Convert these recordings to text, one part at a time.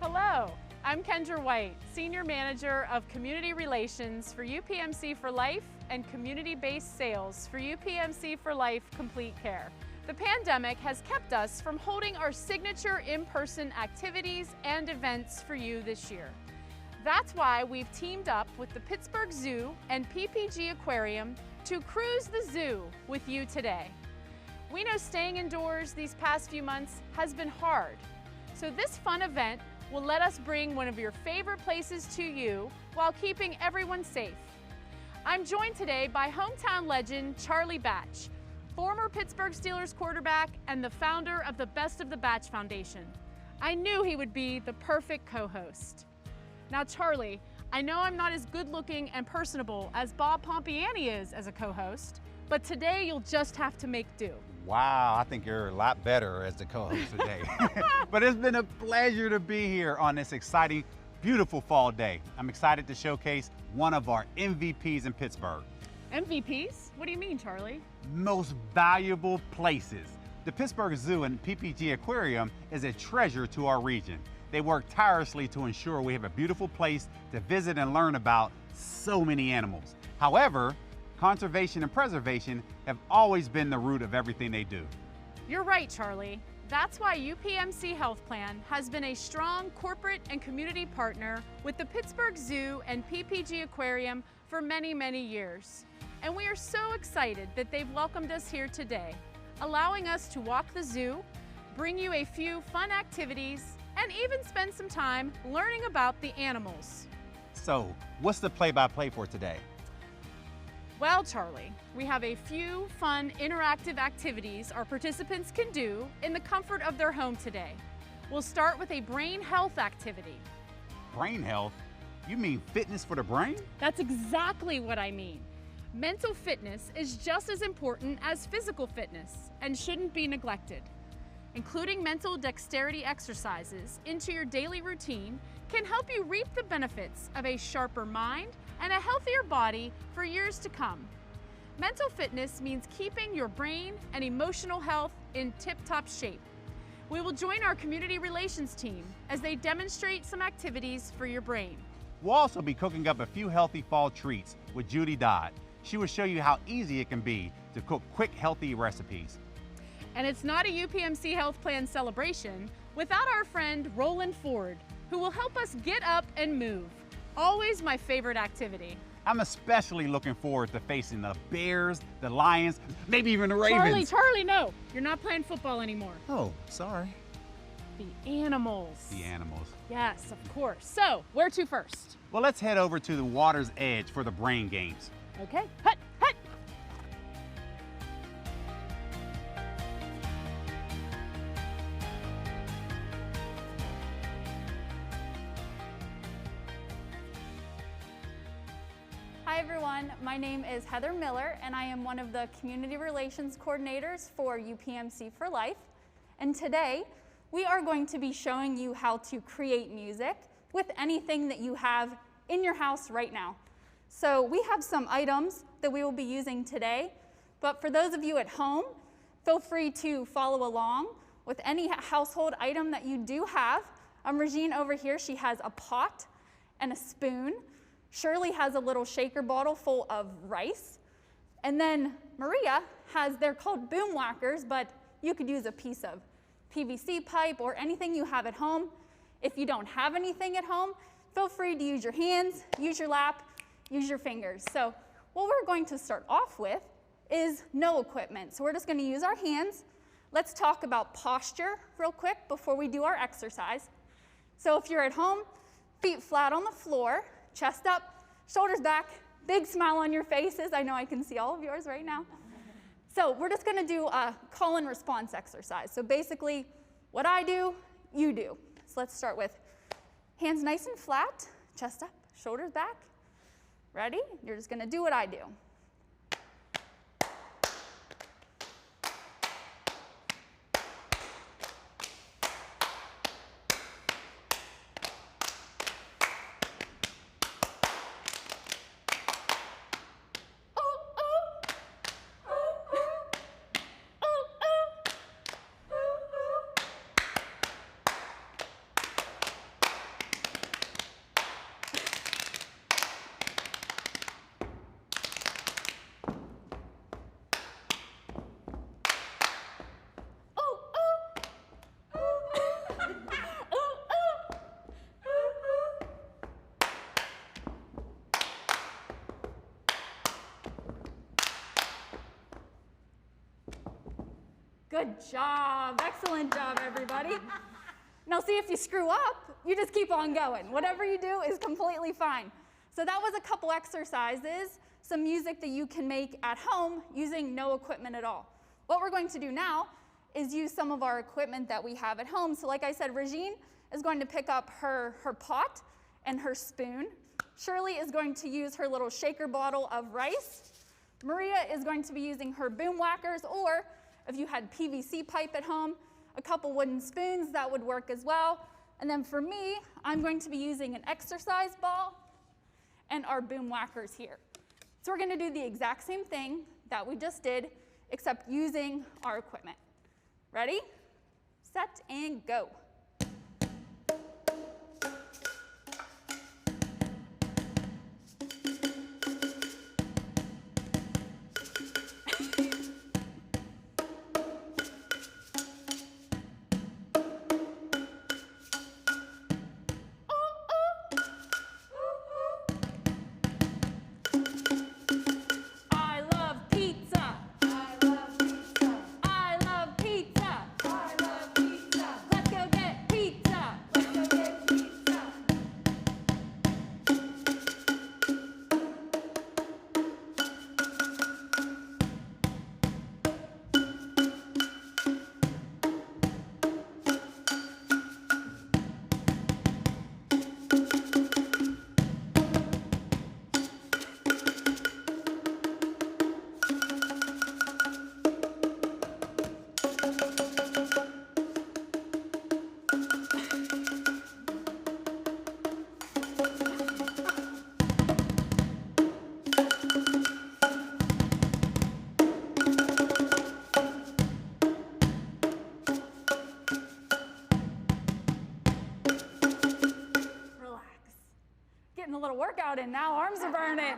Hello, I'm Kendra White, Senior Manager of Community Relations for UPMC for Life and Community-Based Sales for UPMC for Life Complete Care. The pandemic has kept us from holding our signature in-person activities and events for you this year. That's why we've teamed up with the Pittsburgh Zoo and PPG Aquarium to cruise the zoo with you today. We know staying indoors these past few months has been hard, so this fun event will let us bring one of your favorite places to you while keeping everyone safe. I'm joined today by hometown legend Charlie Batch, former Pittsburgh Steelers quarterback and the founder of the Best of the Batch Foundation. I knew he would be the perfect co-host. Now Charlie, I know I'm not as good looking and personable as Bob Pompiani is as a co-host, but today you'll just have to make do. Wow, I think you're a lot better as the co-host today. But it's been a pleasure to be here on this exciting, beautiful fall day. I'm excited to showcase one of our MVPs in Pittsburgh. MVPs? What do you mean, Charlie? Most valuable places. The Pittsburgh Zoo and PPG Aquarium is a treasure to our region. They work tirelessly to ensure we have a beautiful place to visit and learn about so many animals. However, conservation and preservation have always been the root of everything they do. You're right, Charlie. That's why UPMC Health Plan has been a strong corporate and community partner with the Pittsburgh Zoo and PPG Aquarium for many, many years. And we are so excited that they've welcomed us here today, allowing us to walk the zoo, bring you a few fun activities, and even spend some time learning about the animals. So, what's the play-by-play for today? Well, Charlie, we have a few fun interactive activities our participants can do in the comfort of their home today. We'll start with a brain health activity. Brain health? You mean fitness for the brain? That's exactly what I mean. Mental fitness is just as important as physical fitness and shouldn't be neglected. Including mental dexterity exercises into your daily routine can help you reap the benefits of a sharper mind and a healthier body for years to come. Mental fitness means keeping your brain and emotional health in tip-top shape. We will join our community relations team as they demonstrate some activities for your brain. We'll also be cooking up a few healthy fall treats with Judy Dodd. She will show you how easy it can be to cook quick, healthy recipes. And it's not a UPMC Health Plan celebration without our friend Roland Ford, who will help us get up and move. Always my favorite activity. I'm especially looking forward to facing the Bears, the Lions, maybe even the Ravens. Charlie, no. You're not playing football anymore. Oh, sorry. The animals. The animals. Yes, of course. So, where to first? Well, let's head over to the water's edge for the brain games. Okay, hut, hut. Hi everyone, my name is Heather Miller and I am one of the Community Relations Coordinators for UPMC for Life. And today we are going to be showing you how to create music with anything that you have in your house right now. So we have some items that we will be using today, but for those of you at home, feel free to follow along with any household item that you do have. Regine over here, she has a pot and a spoon. Shirley has a little shaker bottle full of rice. And then Maria has, they're called boom whackers, but you could use a piece of PVC pipe or anything you have at home. If you don't have anything at home, feel free to use your hands, use your lap, use your fingers. So what we're going to start off with is no equipment. So we're just going to use our hands. Let's talk about posture real quick before we do our exercise. So if you're at home, feet flat on the floor, chest up, shoulders back, big smile on your faces. I know I can see all of yours right now. So we're just going to do a call and response exercise. So basically, what I do, you do. So let's start with hands nice and flat, chest up, shoulders back. Ready? You're just going to do what I do. Good job. Excellent job, everybody. Now see, if you screw up, you just keep on going. Whatever you do is completely fine. So that was a couple exercises, some music that you can make at home using no equipment at all. What we're going to do now is use some of our equipment that we have at home. So like I said, Regine is going to pick up her pot and her spoon. Shirley is going to use her little shaker bottle of rice. Maria is going to be using her boom whackers, or if you had PVC pipe at home, a couple wooden spoons, that would work as well. And then for me, I'm going to be using an exercise ball and our boom whackers here. So we're going to do the exact same thing that we just did, except using our equipment. Ready, set, and go. A little workout in now, arms are burning.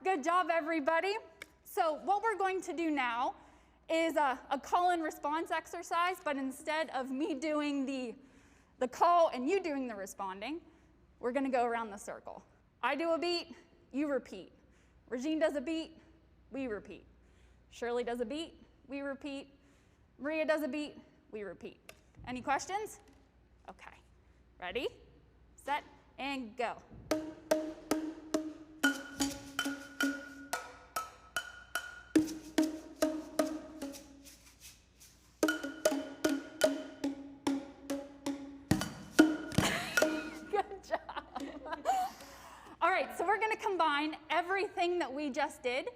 Good job, everybody. So what we're going to do now is a call and response exercise, but instead of me doing the call and you doing the responding, we're gonna go around the circle. I do a beat, you repeat. Regine does a beat, we repeat. Shirley does a beat, we repeat. Maria does a beat, we repeat. Any questions? Okay, ready, set, and go. All right, so we're gonna combine everything that we just did,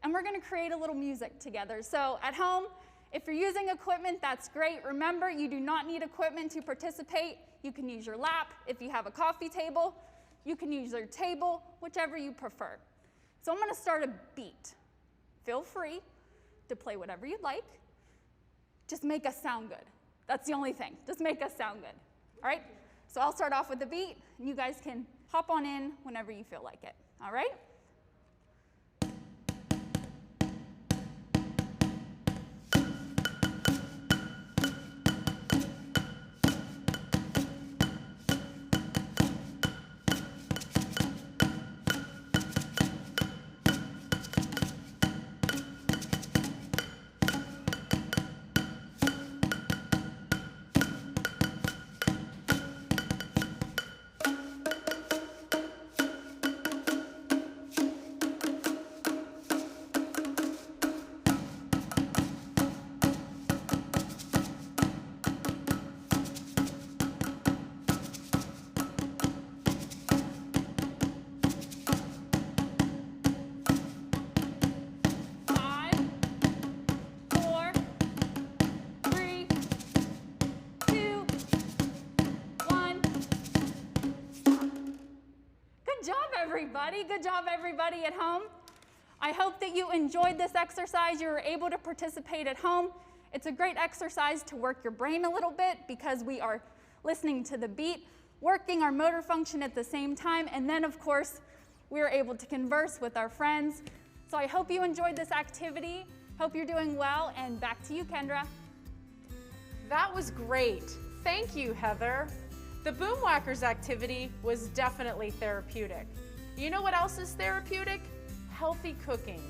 and we're gonna create a little music together. So at home, if you're using equipment, that's great. Remember, you do not need equipment to participate. You can use your lap. If you have a coffee table, you can use your table, whichever you prefer. So I'm gonna start a beat. Feel free to play whatever you'd like. Just make us sound good. That's the only thing, just make us sound good. All right, so I'll start off with the beat, and you guys can hop on in whenever you feel like it, all right? Good job, everybody at home. I hope that you enjoyed this exercise. You were able to participate at home. It's a great exercise to work your brain a little bit because we are listening to the beat, working our motor function at the same time, and then, of course, we are able to converse with our friends. So I hope you enjoyed this activity. Hope you're doing well, and back to you, Kendra. That was great. Thank you, Heather. The Boom Whackers activity was definitely therapeutic. You know what else is therapeutic? Healthy cooking.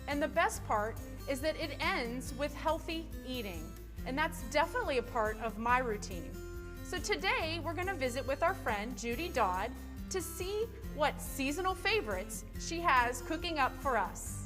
And the best part is that it ends with healthy eating. and that's definitely a part of my routine. So today we're going to visit with our friend Judy Dodd to see what seasonal favorites she has cooking up for us.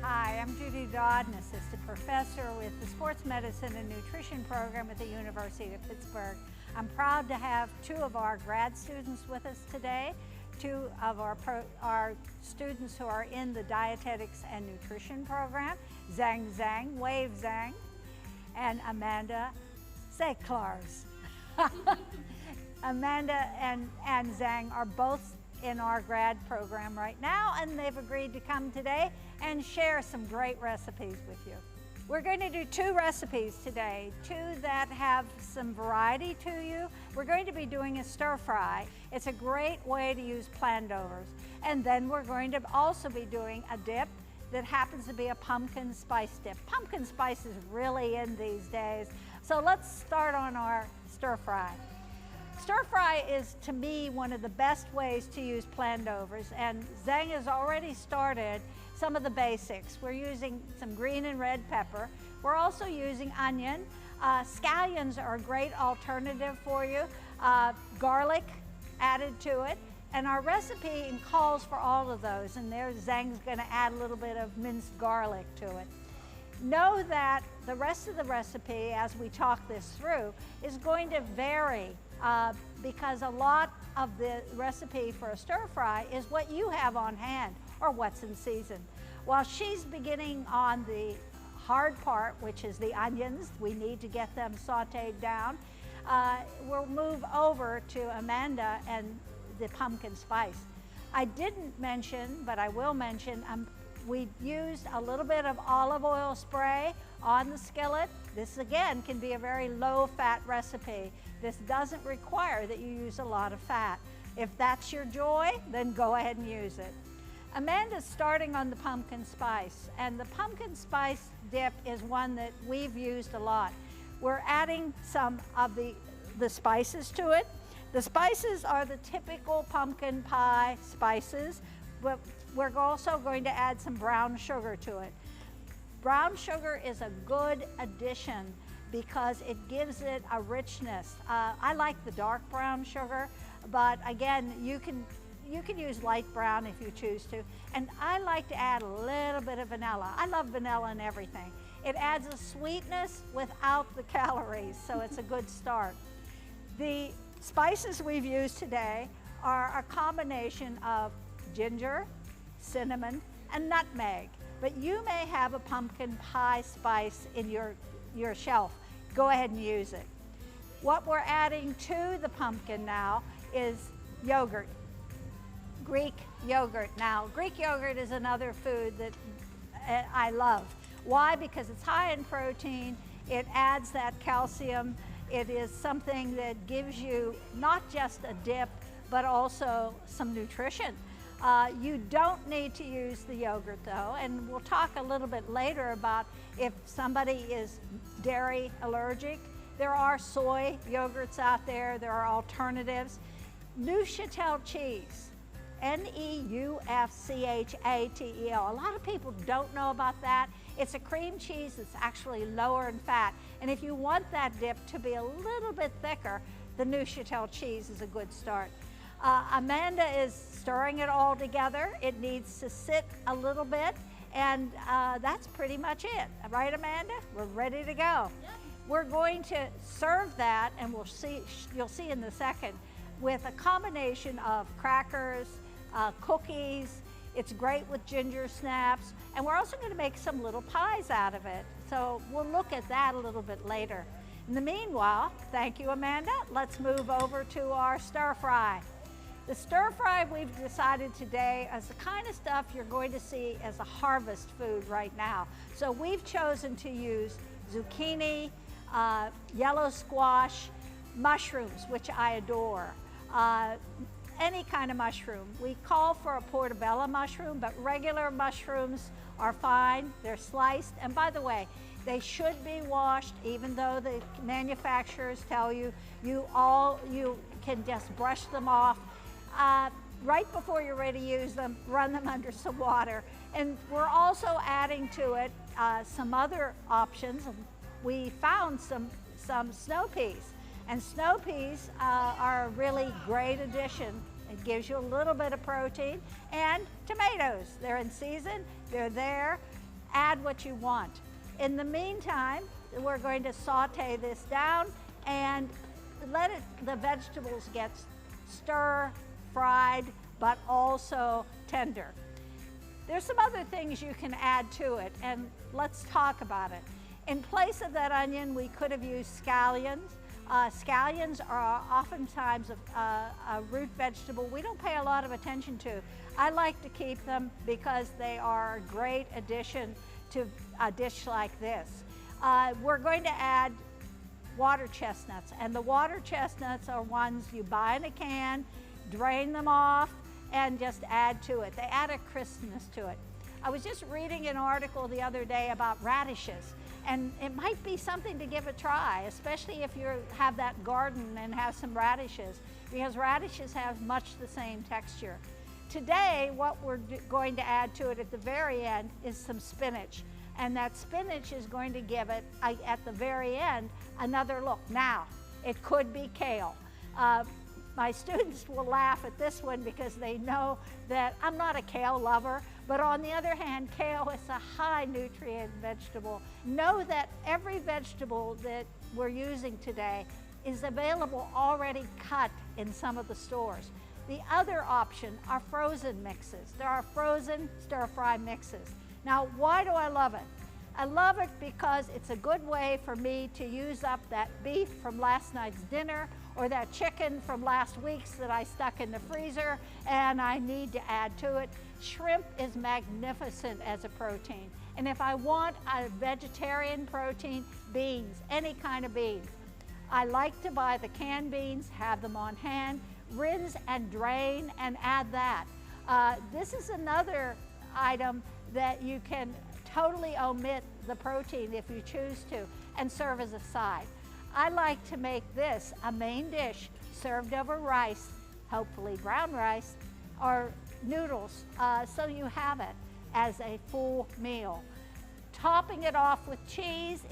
Hi, I'm Judy Dodd, an assistant professor with the Sports Medicine and Nutrition program at the University of Pittsburgh. I'm proud to have two of our grad students with us today, two of our students who are in the Dietetics and Nutrition program, Zhang, Wave Zhang, and Amanda Seklars. Amanda and Zhang are both in our grad program right now, and they've agreed to come today and share some great recipes with you. We're going to do two recipes today, two that have some variety to you. We're going to be doing a stir fry. It's a great way to use Plandovers. And then we're going to also be doing a dip that happens to be a pumpkin spice dip. Pumpkin spice is really in these days. So let's start on our stir fry. Stir fry is, to me, one of the best ways to use Plandovers, and Zhang has already started some of the basics. We're using some green and red pepper. We're also using onion. Scallions are a great alternative for you. Garlic added to it, and our recipe calls for all of those, and there Zhang's gonna add a little bit of minced garlic to it. Know that the rest of the recipe, as we talk this through, is going to vary because a lot of the recipe for a stir fry is what you have on hand or what's in season. While she's beginning on the hard part, which is the onions, we need to get them sauteed down, we'll move over to Amanda and the pumpkin spice. I didn't mention, but I will mention, we used a little bit of olive oil spray on the skillet. This again can be a very low fat recipe. This doesn't require that you use a lot of fat. If that's your joy, then go ahead and use it. Amanda's starting on the pumpkin spice, and the pumpkin spice dip is one that we've used a lot. We're adding some of the spices to it. The spices are the typical pumpkin pie spices, but we're also going to add some brown sugar to it. Brown sugar is a good addition because it gives it a richness. I like the dark brown sugar, but again, you can use light brown if you choose to. And I like to add a little bit of vanilla. I love vanilla in everything. It adds a sweetness without the calories, so it's a good start. The spices we've used today are a combination of ginger, cinnamon, and nutmeg. But you may have a pumpkin pie spice in your shelf. Go ahead and use it. What we're adding to the pumpkin now is yogurt, Greek yogurt. Now, Greek yogurt is another food that I love. Why? Because it's high in protein, it adds that calcium, it is something that gives you not just a dip, but also some nutrition. You don't need to use the yogurt though, and we'll talk a little bit later about if somebody is dairy allergic. There are soy yogurts out there, there are alternatives. Neuchâtel cheese, N-E-U-F-C-H-A-T-E-L. A lot of people don't know about that. It's a cream cheese that's actually lower in fat, and if you want that dip to be a little bit thicker, the Neuchâtel cheese is a good start. Amanda is stirring it all together. It needs to sit a little bit, and that's pretty much it. Right, Amanda? We're ready to go. Yep. We're going to serve that, and you'll see in a second, with a combination of crackers, cookies. It's great with ginger snaps, and we're also going to make some little pies out of it. So we'll look at that a little bit later. In the meanwhile, thank you, Amanda. Let's move over to our stir fry. The stir fry we've decided today is the kind of stuff you're going to see as a harvest food right now. So we've chosen to use zucchini, yellow squash, mushrooms, which I adore. Any kind of mushroom. We call for a portobello mushroom, but regular mushrooms are fine. They're sliced, and by the way, they should be washed, even though the manufacturers tell you you can just brush them off. Right before you're ready to use them, run them under some water. And we're also adding to it some other options. We found some snow peas. And snow peas are a really great addition. It gives you a little bit of protein. And tomatoes, they're in season, they're there. Add what you want. In the meantime, we're going to saute this down and let the vegetables get stir-fried, but also tender. There's some other things you can add to it, and let's talk about it. In place of that onion, we could have used scallions. Scallions are oftentimes a root vegetable we don't pay a lot of attention to. I like to keep them because they are a great addition to a dish like this. We're going to add water chestnuts, and the water chestnuts are ones you buy in a can, drain them off, and just add to it. They add a crispness to it. I was just reading an article the other day about radishes, and it might be something to give a try, especially if you have that garden and have some radishes, because radishes have much the same texture. Today, what we're going to add to it at the very end is some spinach. And that spinach is going to give it, at the very end, another look. Now, it could be kale. My students will laugh at this one because they know that I'm not a kale lover, but on the other hand, kale is a high nutrient vegetable. Know that every vegetable that we're using today is available already cut in some of the stores. The other option are frozen mixes. There are frozen stir-fry mixes. Now, why do I love it? I love it because it's a good way for me to use up that beef from last night's dinner or that chicken from last week's that I stuck in the freezer and I need to add to it. Shrimp is magnificent as a protein. And if I want a vegetarian protein, beans, any kind of beans. I like to buy the canned beans, have them on hand, rinse and drain and add that. This is another item that you can totally omit the protein if you choose to and serve as a side. I like to make this a main dish served over rice, hopefully brown rice, or noodles, so you have it as a full meal. Topping it off with cheese,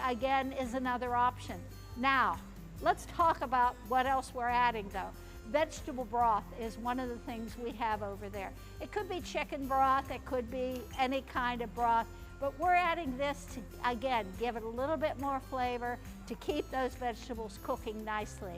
again, is another option. Now, let's talk about what else we're adding though. Vegetable broth is one of the things we have over there. It could be chicken broth, it could be any kind of broth, but we're adding this to, again, give it a little bit more flavor to keep those vegetables cooking nicely.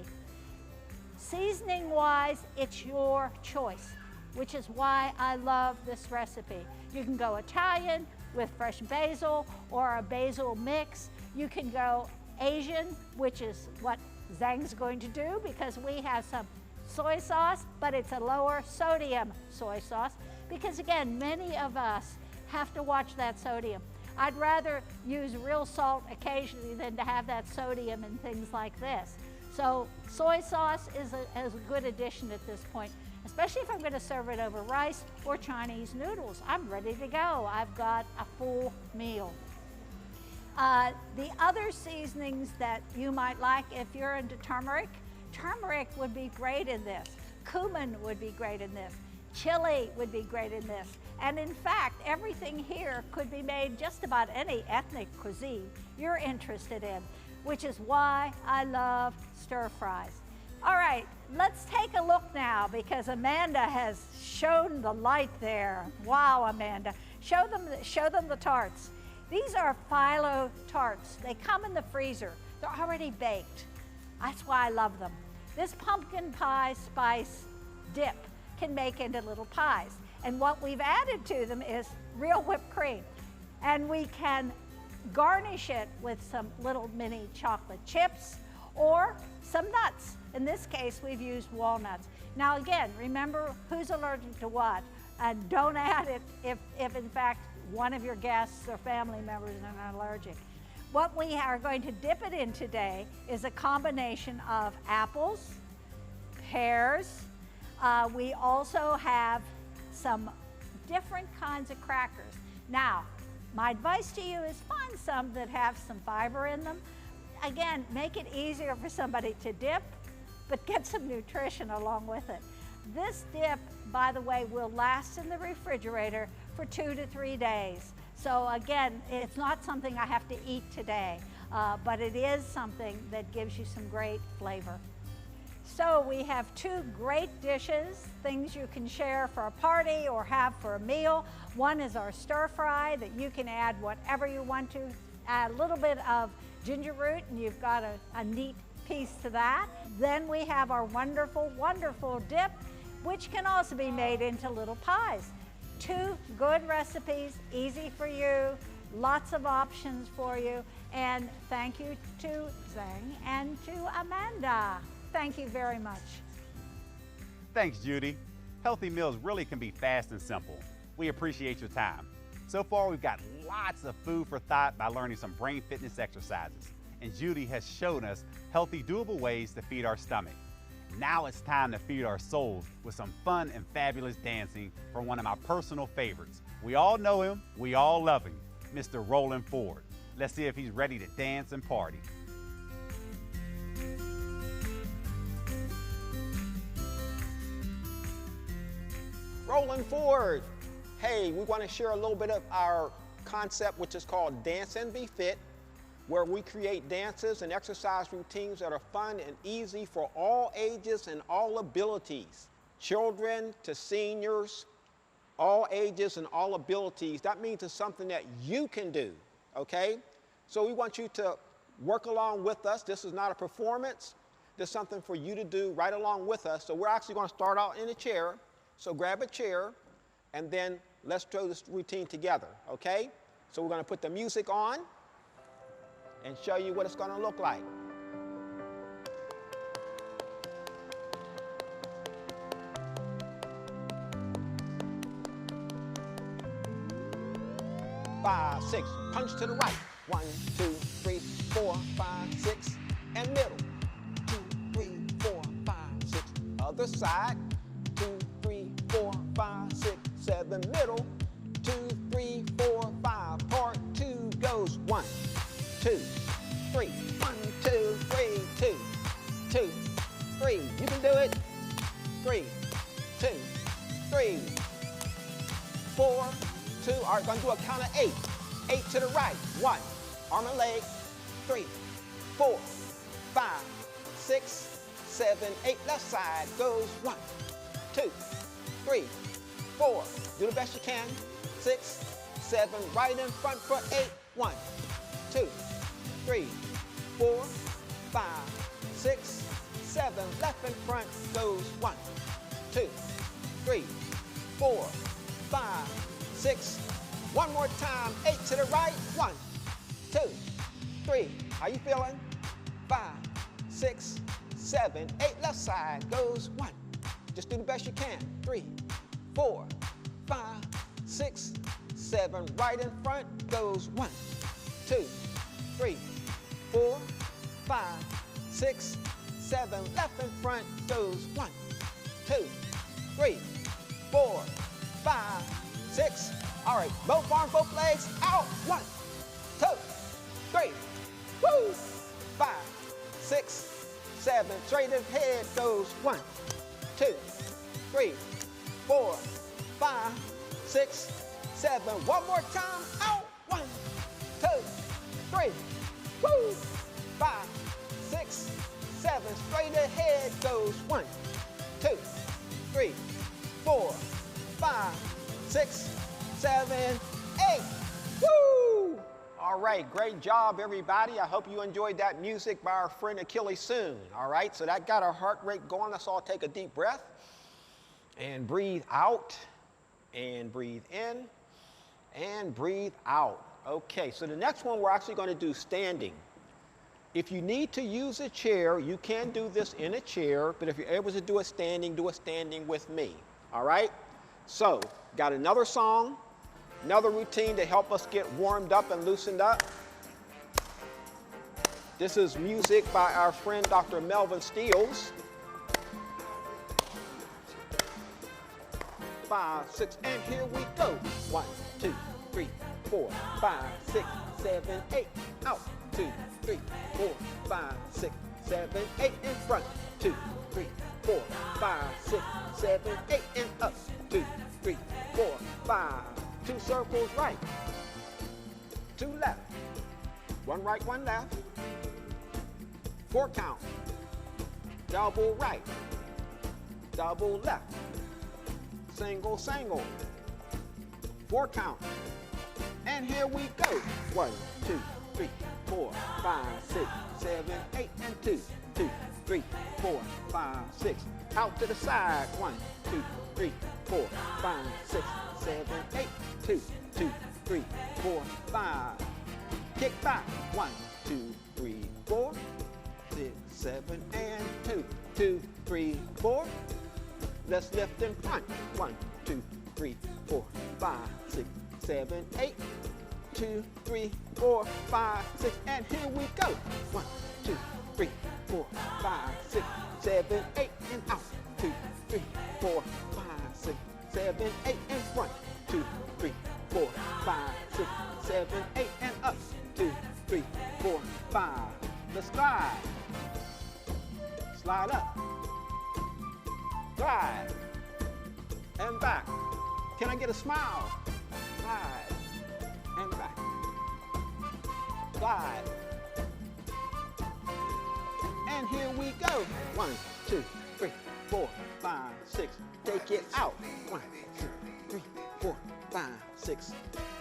Seasoning-wise, it's your choice, which is why I love this recipe. You can go Italian with fresh basil or a basil mix. You can go Asian, which is what Zhang's going to do because we have some soy sauce, but it's a lower sodium soy sauce because again, many of us have to watch that sodium. I'd rather use real salt occasionally than to have that sodium in things like this. So soy sauce is a good addition at this point, especially if I'm going to serve it over rice or Chinese noodles. I'm ready to go. I've got a full meal. The other seasonings that you might like if you're into turmeric, turmeric would be great in this. Cumin would be great in this. Chili would be great in this. And in fact, everything here could be made just about any ethnic cuisine you're interested in, which is why I love stir fries. All right, let's take a look now because Amanda has shown the light there. Wow, Amanda. Show them the tarts. These are phyllo tarts. They come in the freezer. They're already baked. That's why I love them. This pumpkin pie spice dip can make into little pies. And what we've added to them is real whipped cream. And we can garnish it with some little mini chocolate chips or some nuts. In this case, we've used walnuts. Now again, remember who's allergic to what, and don't add it if in fact one of your guests or family members are allergic. What we are going to dip it in today is a combination of apples, pears. We also have some different kinds of crackers. Now, my advice to you is find some that have some fiber in them. Again, make it easier for somebody to dip, but get some nutrition along with it. This dip, by the way, will last in the refrigerator for 2 to 3 days. So again, it's not something I have to eat today, but it is something that gives you some great flavor. So we have 2 great dishes, things you can share for a party or have for a meal. One is our stir fry that you can add whatever you want to. Add a little bit of ginger root and you've got a neat piece to that. Then we have our wonderful, wonderful dip, which can also be made into little pies. 2 good recipes, easy for you, lots of options for you. And thank you to Zhang and to Amanda. Thank you very much. Thanks, Judy. Healthy meals really can be fast and simple. We appreciate your time. So far, we've got lots of food for thought by learning some brain fitness exercises. And Judy has shown us healthy, doable ways to feed our stomach. Now it's time to feed our souls with some fun and fabulous dancing from one of my personal favorites. We all know him, we all love him, Mr. Roland Ford. Let's see if he's ready to dance and party. Roland Ford. Hey, we want to share a little bit of our concept, which is called Dance and Be Fit, where we create dances and exercise routines that are fun and easy for all ages and all abilities. Children to seniors, all ages and all abilities. That means it's something that you can do, okay? So we want you to work along with us. This is not a performance. This is something for you to do right along with us. So we're actually going to start out in a chair. So grab a chair, and then let's do this routine together, okay? So we're going to put the music on and show you what it's going to look like. Five, six, punch to the right. 1, 2, 3, 4, 5, 6, and middle. 2, 3, 4, 5, 6. Other side. 2, 3, 4, 5, 6, 7, middle. 2, 3, 4, 5. Part 2 goes 1, 2, 3. 1, 2, 3, 2, 2, 3. You can do it. 3, 2, 3, 4, 2. All right, gonna do a count of 8. 8 to the right. 1. Arm and leg. 3, 4, 5, 6, 7, 8. Left side goes 1, 2, 3, 4. Do the best you can. 6, 7. Right in front for 8. 1, 2, 3, 4, 5, 6, 7. Left in front goes 1, 2, 3, 4, 5, 6. One more time. 8 to the right. 1, 2, 3. How you feeling? 5, 6, 7, 8. Left side goes 1. Just do the best you can. 3, 4, 5, 6, 7. Right in front goes 1, 2, 3, 4, 5, 6, 7. Left in front goes 1, 2, 3, 4, 5, 6. All right, both arms, both legs, out. 1, 2, 3, woo. 5, 6, 7. Straight ahead goes 1, 2, 3, 4, 5, 6, 7. One more time, out. 1, 2, 3, woo. 5, 6, 7. Straight ahead goes 1, 2, 3, 4, 5, 6, 7, 8. Woo! All right, great job, everybody. I hope you enjoyed that music by our friend Achilles Soon. All right, so that got our heart rate going. Let's all take a deep breath and breathe out and breathe in and breathe out. Okay, so the next one we're actually going to do standing. If you need to use a chair, you can do this in a chair, but if you're able to do it standing with me. All right? So, got another song, another routine to help us get warmed up and loosened up. This is music by our friend Dr. Melvin Steels. 5, 6, and here we go. 1, 2, 3, 4, 5, 6, 7, 8. Out. 2, 3, 4, 5, 6, 7, 8 in front. 2, 3, 4, 5, 6, 7, 8 and up. 2, 3, 4, 5. 2 circles right. 2 left. 1 right, 1 left. 4 count. Double right. Double left. Single, single. 4 count. And here we go. 1, 2, 3, 4, 5, 6, 7, 8, and 2, 2, 3, 4, 5, 6. Out to the side. 1, 2, 3, 4, 5, 6, 7, 8. 2, 2, 3, 4, 5. Kick back. 1, 2, 3, 4, 6, 7, and 2, 2, 3, 4. Let's lift in front. 1, 2, 3, 4, 5, 6, 7, 8. 2, 3, 4, 5, 6, and here we go. 1, 2, 3, 4, 5, 6, 7, 8, and out. 2, 3, 4, 5, 6, 7, 8, in front. 2, 3, 4, 5, 6, 7, 8, and up. 2, 3, 4, 5. Let's slide. Slide up. Glide. And back. Can I get a smile? Glide. And back. Glide. And here we go. 1, 2, 3, 4, 5, 6. Take it out. 1, 2, 3, 4, 5, 6.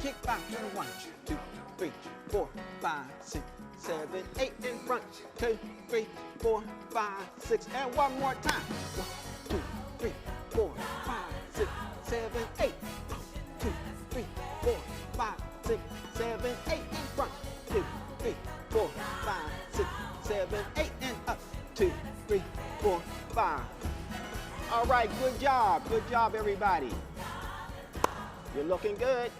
Kick back to 1, 2, 3, 4, 5, 6, 7, 8 in front. 2, 3, 4, 5, 6. And one more time. 1, 2, 3, 4, 5, 6, 7, 8. 2, 3, 4, 5, 6, 7, 8 in front. 2, 3, 4, 5, 6, 7, 8 and up. 2, 3, 4, 5. All right, good job. Good job, everybody. You're looking good.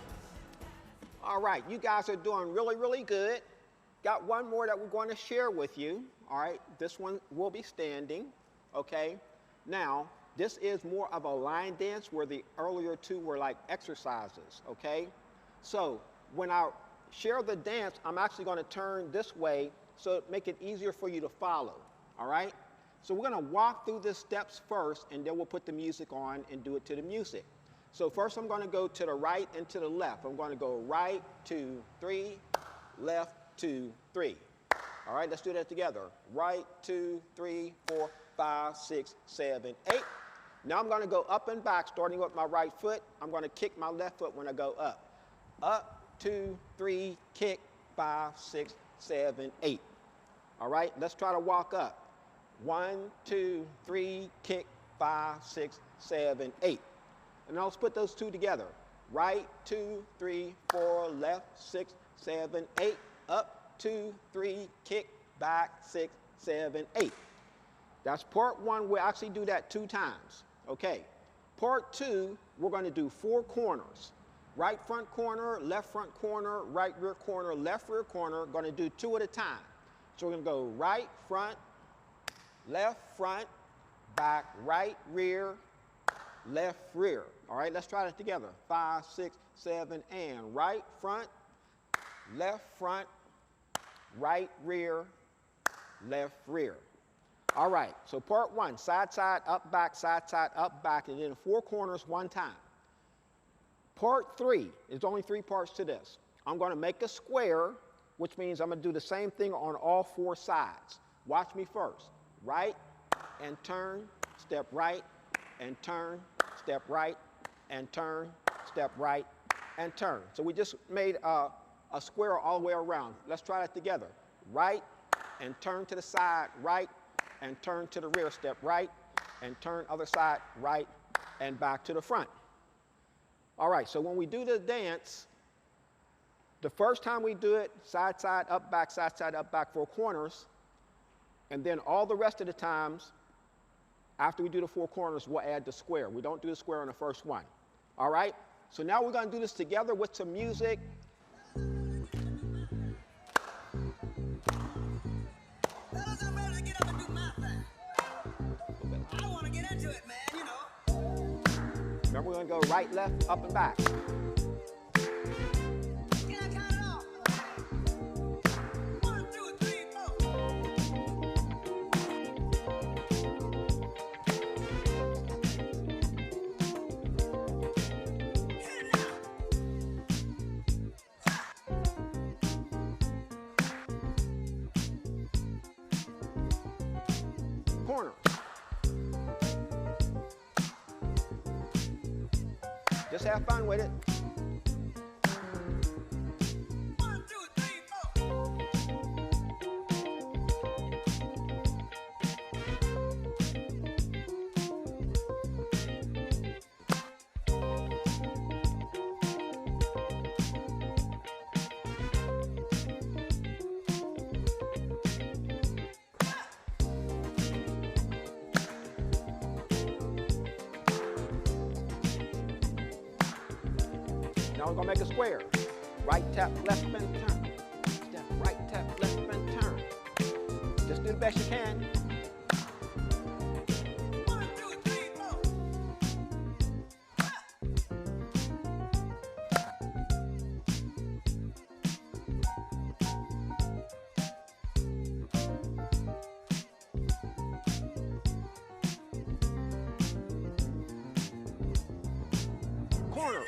All right, you guys are doing really, really good. Got one more that we're going to share with you. All right, this one will be standing, okay? Now, this is more of a line dance where the earlier two were like exercises, okay? So when I share the dance, I'm actually going to turn this way so it make it easier for you to follow, all right? So we're going to walk through the steps first, and then we'll put the music on and do it to the music. So first I'm going to go to the right and to the left. I'm going to go right, 2, 3, left, 2, 3. All right, let's do that together. Right, 2, 3, 4, 5, 6, 7, 8. Now I'm going to go up and back, starting with my right foot. I'm going to kick my left foot when I go up. Up, 2, 3, kick, 5, 6, 7, 8. All right, let's try to walk up. 1, 2, 3, kick, 5, 6, 7, 8. And now let's put those two together. Right, 2, 3, 4, left, 6, 7, 8. Up, 2, 3, kick, back, 6, 7, 8. That's part 1. We'll actually do that 2 times. Okay. Part 2, we're going to do 4 corners. Right front corner, left front corner, right rear corner, left rear corner. Going to do 2 at a time. So we're going to go right front, left front, back, right rear, left rear. All right, let's try that together. 5, 6, 7, and right front, left front, right rear, left rear. All right, so part 1, side, side, up, back, and then 4 corners 1 time. Part 3, there's only 3 parts to this. I'm going to make a square, which means I'm going to do the same thing on all 4 sides. Watch me first. Right and turn, step right and turn, step right and turn, step right and turn. So we just made a square all the way around. Let's try that together. Right and turn to the side, right and turn to the rear, step right and turn other side, right and back to the front. All right, so when we do the dance, the first time we do it, side, side, up, back, 4 corners. And then all the rest of the times, after we do the 4 corners, we'll add the square. We don't do the square on the first one. All right? So now we're going to do this together with some music. Fellas, I'm ready to get up and do my thing. I want to get into it, man, you know. Remember, we're going to go right, left, up, and back. Can I count it off? 1, 2, 3, 4. Just have fun with it. 1, 2, 3, 4. Now we're gonna make a square. Right tap, left and turn. Step, right tap, left and turn. Just do the best you can. 1, 2, 3, 4. Corners.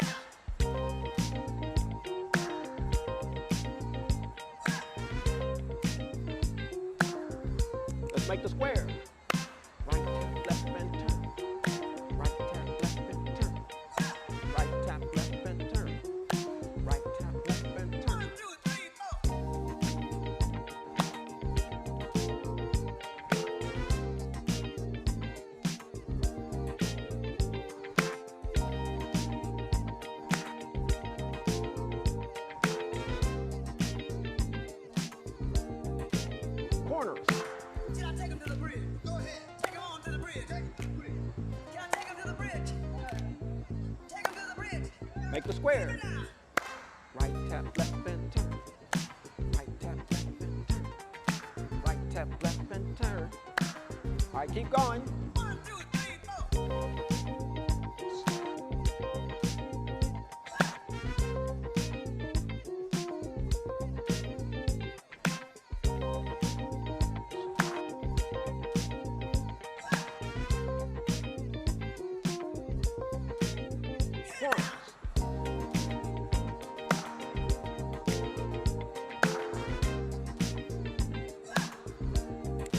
Let's make the square. Right tap, left and turn. Right tap, left and turn. Right tap, left and turn. Right tap, left and 1, turn. 2, 3, 4. Corners. Can I take him to the bridge? Go ahead. Take him on to the bridge. Can I take him to the bridge? Take him to the bridge. Make the square. Now. Right tap, left and turn. Right tap, left and turn. Right tap, left and turn. All right, keep going. 1, 2, 3, 4. Corners.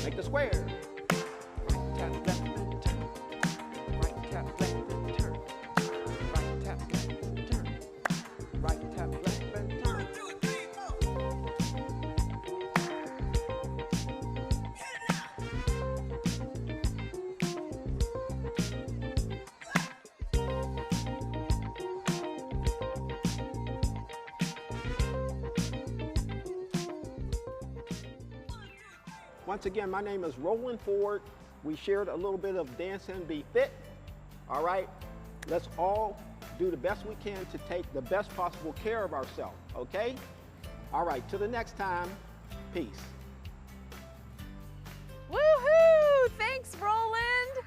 Make the square. Right tap, left and turn. Right tap, left and turn. Right tap, left and turn. Right tap, left and turn. 1, 2, 3, 4. Hit it now. Once again, my name is Roland Ford. We shared a little bit of Dance and Be Fit. All right, let's all do the best we can to take the best possible care of ourselves, okay? All right, till the next time, peace. Woohoo! Thanks, Roland.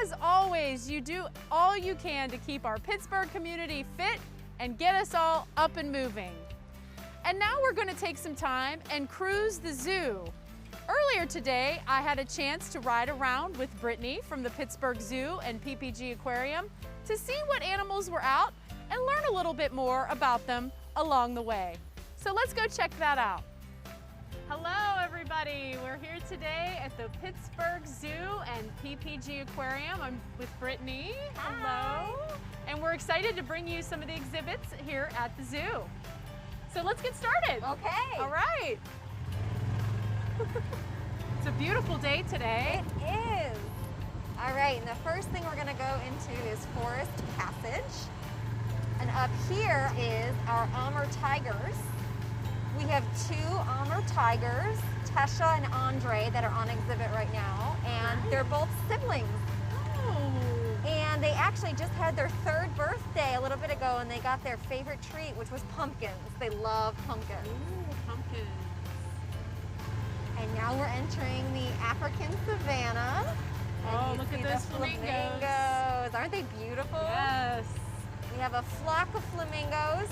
As always, you do all you can to keep our Pittsburgh community fit and get us all up and moving. And now we're going to take some time and cruise the zoo. Earlier today, I had a chance to ride around with Brittany from the Pittsburgh Zoo and PPG Aquarium to see what animals were out and learn a little bit more about them along the way. So let's go check that out. Hello, everybody. We're here today at the Pittsburgh Zoo and PPG Aquarium. I'm with Brittany. Hello. And we're excited to bring you some of the exhibits here at the zoo. So let's get started. Okay. All right. It's a beautiful day today. It is. All right, and the first thing we're gonna go into is Forest Passage. And up here is our Amur tigers. We have 2 Amur tigers, Tesha and Andre, that are on exhibit right now, and they're both siblings. Oh. And they actually just had their 3rd birthday a little bit ago, and they got their favorite treat, which was pumpkins. They love pumpkins. Ooh, pumpkins. And now we're entering the African savanna. And Oh, you look see at the those flamingos. flamingos. Aren't they beautiful? Yes. We have a flock of flamingos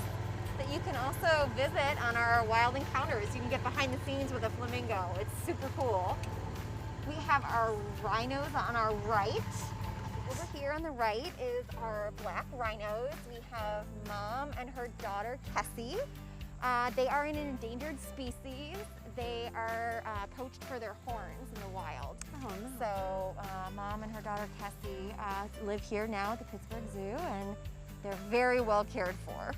that you can also visit on our Wild Encounters. You can get behind the scenes with a flamingo. It's super cool. We have our rhinos on our right. Over here on the right is our black rhinos. We have Mom and her daughter, Kessie. They are an endangered species. They are poached for their horns in the wild. Oh, no. So Mom and her daughter Kessie live here now at the Pittsburgh Zoo, and They're very well cared for.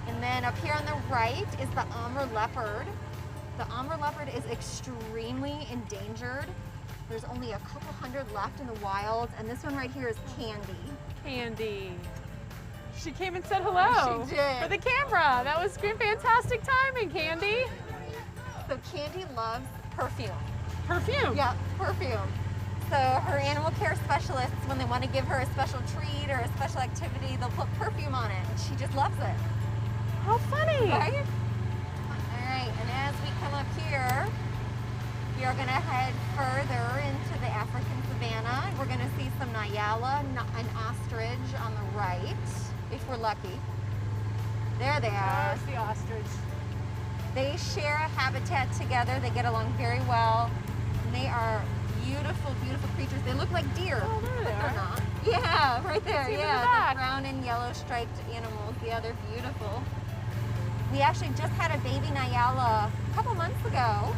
And then up here on the right is the Amur leopard. The Amur leopard is extremely endangered. There's only a couple hundred left in the wild, and this one right here is Candy. Candy. She came and said hello. She did. For the camera. That was fantastic timing, Candy. So Candy loves perfume. Perfume. Yeah, perfume. So her animal care specialists, when they want to give her a special treat or a special activity, they'll put perfume on it, and she just loves it. How funny. Right? All right, and as we come up here, we are going to head further into the African savanna. We're going to see some Nyala, an ostrich on the right, if we're lucky. There they are. There's the ostrich. They share a habitat together. They get along very well. And they are beautiful, beautiful creatures. They look like deer, Oh, there they but they're are. not. Yeah, right there. See them in Yeah, the back. the brown and yellow striped animals. Yeah, they're beautiful. We actually just had a baby Nyala a couple months ago.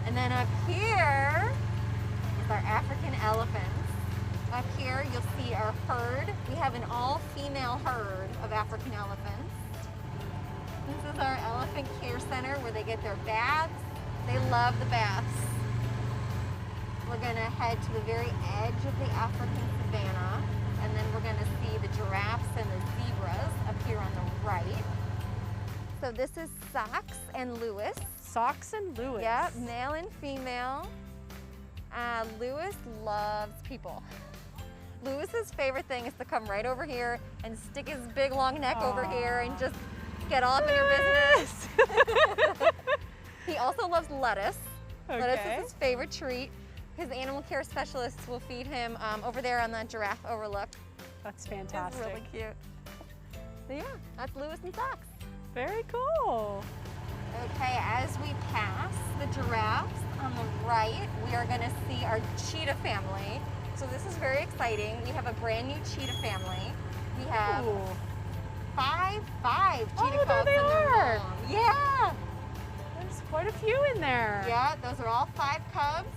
And then up here is our African elephants. Up here, you'll see our herd. We have an all-female herd of African elephants. This is our elephant care center where they get their baths. They love the baths. We're gonna head to the very edge of the African savanna, and then we're gonna see the giraffes and the zebras up here on the right. So this is Socks and Lewis. Socks and Lewis. Yep, male and female. Lewis loves people. Lewis's favorite thing is to come right over here and stick his big long neck over here and just get all up in your business. He also loves lettuce. Lettuce Okay. is his favorite treat. His animal care specialists will feed him over there on the giraffe overlook. That's It's fantastic. really cute. So yeah, that's Lewis and Socks. Very cool. Okay, as we pass the giraffes on the right, we are gonna see our cheetah family. So this is very exciting. We have a brand new cheetah family. We have Ooh. five cheetah Oh, there cubs they and their are. mom. Yeah, There's quite a few in there. yeah, those are all 5 cubs.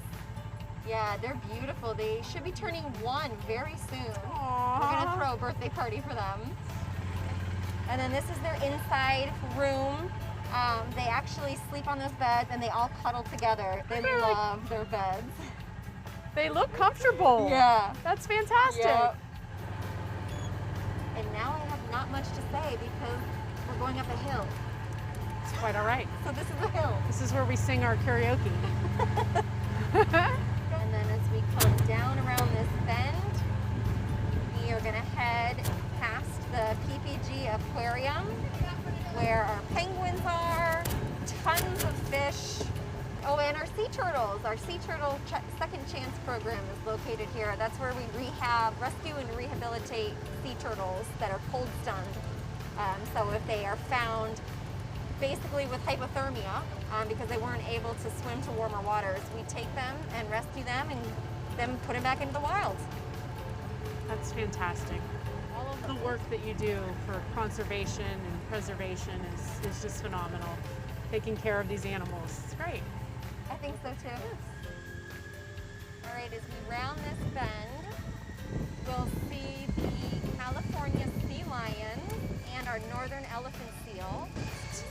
Yeah, they're beautiful. They should be turning 1 very soon. We're gonna throw a birthday party for them. And then this is their inside room. They actually sleep on those beds and they all cuddle together. They They're like- love their beds. They look comfortable. Yeah. That's fantastic. Yep. And now I have not much to say because we're going up a hill. It's quite all right. So this is a hill. This is where we sing our karaoke. And then as we come down around this bend, we are gonna head past the PPG Aquarium where our penguins are, tons of fish. Oh, and our sea turtles. Our Sea Turtle Second Chance program is located here. That's where we rescue and rehabilitate sea turtles that are cold stunned. So if they are found basically with hypothermia because they weren't able to swim to warmer waters, we take them and rescue them and then put them back into the wild. That's fantastic. All of the work that you do for conservation and preservation is just phenomenal. Taking care of these animals. It's great. I think so too. All right, as we round this bend, we'll see the California sea lion and our northern elephant seal.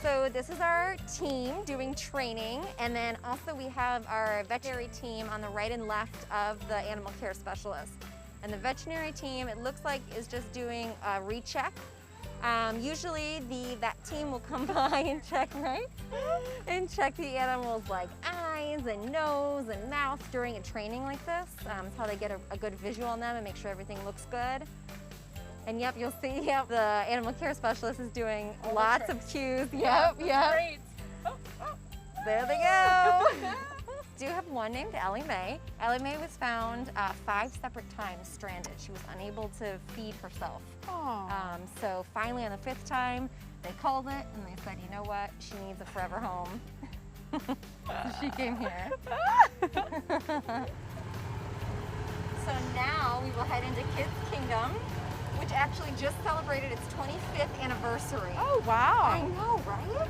So this is our team doing training, and then also we have our veterinary team on the right and left of the animal care specialist. And the veterinary team, it looks like, is just doing a recheck. Usually the vet team will come by and check, right? And check the animals like eyes and nose and mouth during a training like this. It's how they get a good visual on them and make sure everything looks good. And yep, you'll see, yep, the animal care specialist is doing lots of cues. Yep, yep. Great. There they go. Do have one named Ellie Mae. Ellie Mae was found 5 separate times stranded. She was unable to feed herself. Aw. So finally on the 5th time, they called it and they said, you know what, she needs a forever home. So she came here. So now we will head into Kids Kingdom, which actually just celebrated its 25th anniversary. Oh, wow. I know, right?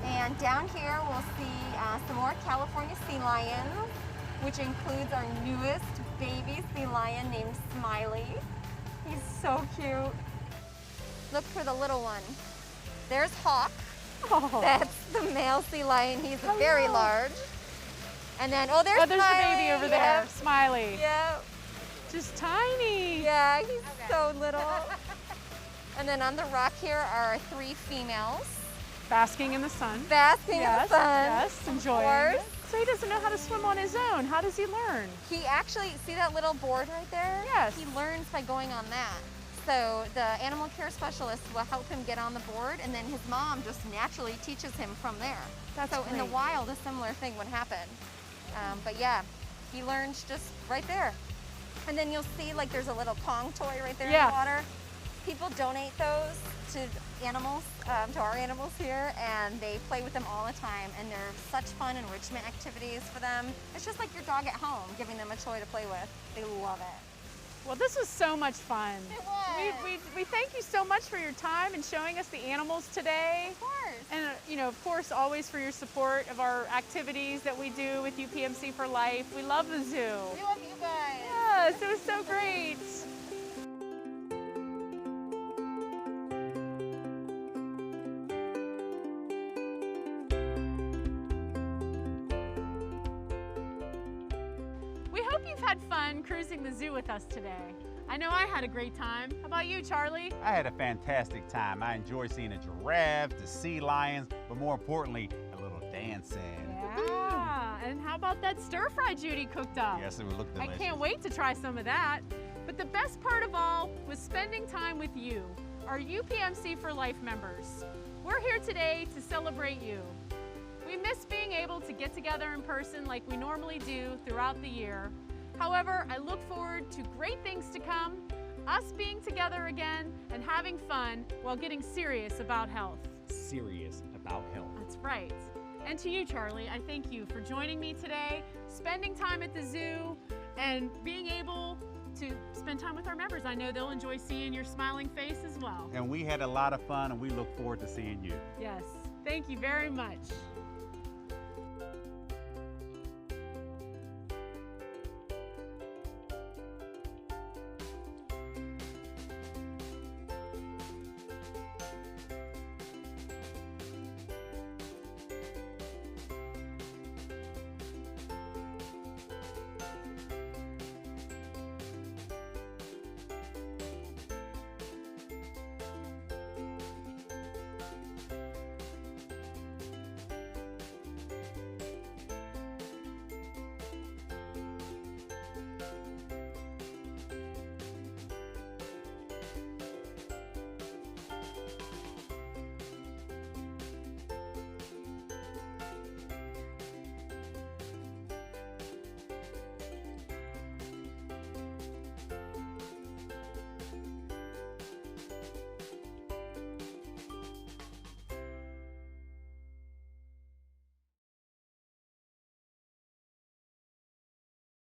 And down here we'll see some more California sea lions, which includes our newest, baby sea lion named Smiley. He's so cute. Look for the little one. There's Hawk. Oh. That's the male sea lion. He's very large. And then, oh, there's there's Smiley. the baby over there, Smiley. Yep. Just tiny. Yeah, he's so little. And then on the rock here are 3 females. Basking in the sun. Basking in the sun. Yes, enjoying course. it. So he doesn't know how to swim on his own. How does he learn? He actually, see that little board right there? Yes. He learns by going on that. So the animal care specialist will help him get on the board, and then his mom just naturally teaches him from there. That's so in the great. wild, a similar thing would happen. But yeah, he learns just right there. And then you'll see like there's a little Kong toy right there in the water. People donate those to animals, to our animals here, and they play with them all the time, and they're such fun enrichment activities for them. It's just like your dog at home, giving them a toy to play with. They love it. Well, this was so much fun. It was. We thank you so much for your time and showing us the animals today. Of course. And, you know, of course, always for your support of our activities that we do with UPMC for Life. We love the zoo. We love you guys. Yes, it was so great. We hope you've had fun cruising the zoo with us today. I know I had a great time. How about you, Charlie? I had a fantastic time. I enjoyed seeing the giraffes, the sea lions, but more importantly, a little dancing. Yeah, and how about that stir fry Judy cooked up? Yes, it would look delicious. I can't wait to try some of that. But the best part of all was spending time with you, our UPMC for Life members. We're here today to celebrate you. We miss being able to get together in person like we normally do throughout the year. However, I look forward to great things to come, us being together again and having fun while getting serious about health. Serious about health. That's right. And to you, Charlie, I thank you for joining me today, spending time at the zoo, and being able to spend time with our members. I know they'll enjoy seeing your smiling face as well. And we had a lot of fun, and we look forward to seeing you. Yes, thank you very much.